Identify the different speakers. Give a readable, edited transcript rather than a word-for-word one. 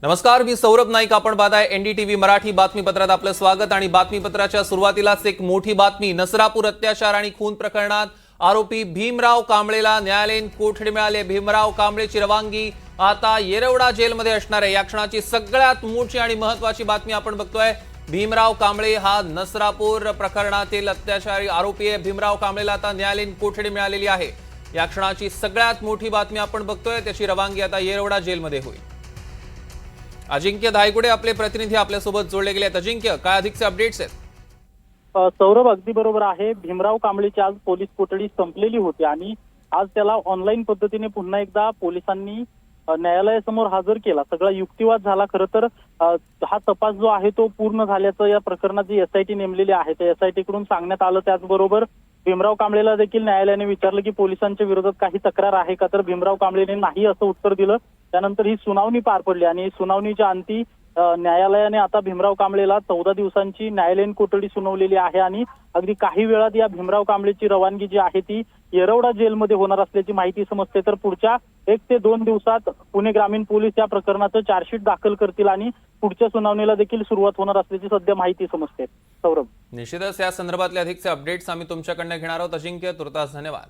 Speaker 1: नमस्कार, मी सौरभ नाईक. आपण पाहताय एनडीटीव्ही मराठी बातमीपत्रात आपलं स्वागत. आणि बातमीपत्राच्या सुरुवातीलाच एक मोठी बातमी. नसरापूर अत्याचार आणि खून प्रकरणात आरोपी भीमराव कांबळेला न्यायालयीन कोठडी मिळाली. भीमराव कांबळेची रवानगी आता येरवडा जेलमध्ये असणार आहे. या क्षणाची सगळ्यात मोठी आणि महत्त्वाची बातमी आपण बघतोय. भीमराव कांबळे हा नसरापूर प्रकरणातील अत्याचारी आरोपी आहे. भीमराव कांबळेला आता न्यायालयीन कोठडी मिळालेली आहे. या क्षणाची सगळ्यात मोठी बातमी आपण बघतोय. त्याची रवानगी आता येरवडा जेलमध्ये होईल. अजिंक्य धायगुडे आपले प्रतिनिधी आपल्यासोबत जोडले गेले आहेत. अजिंक्य, काय अधिकचे अपडेट्स आहेत?
Speaker 2: सौरभ, अगदी बरोबर आहे. भीमराव कांबळेची आज पोलीस कोठडी संपलेली होती आणि आज त्याला ऑनलाईन पद्धतीने पुन्हा एकदा पोलिसांनी न्यायालयासमोर हजर केला. सगळा युक्तिवाद झाला. खरं तर हा तपास जो आहे तो पूर्ण झाल्याचं या प्रकरणात जी एसआयटी नेमलेली आहे त्या एसआयटी कडून सांगण्यात आलं. त्याचबरोबर भीमराव कांबळेला देखील न्यायालयाने विचारलं की पोलिसांच्या विरोधात काही तक्रार आहे का, तर भीमराव कांबळेने नाही असं उत्तर दिलं. त्यानंतर ही सुनावणी पार पडली आणि सुनावणीच्या अंती न्यायालयाने आता भीमराव कांबळेला 14 दिवसांची न्यायालयीन कोठडी सुनावलेली आहे आणि अगदी काही वेळात या भीमराव कांबळेची रवानगी जी आहे ती येरवडा जेलमध्ये होणार असल्याची माहिती समजते. तर पुढच्या 1 ते 2 दिवसात पुणे ग्रामीण पोलीस या प्रकरणाचं चार्जशीट दाखल करतील आणि पुढच्या सुनावणीला देखील सुरुवात होणार असल्याची सध्या माहिती समजते. सौरभ,
Speaker 1: निश्चितच या संदर्भातले अधिकचे अपडेट्स आम्ही तुमच्याकडनं घेणार आहोत. अजिंक्य, तुर्तास धन्यवाद.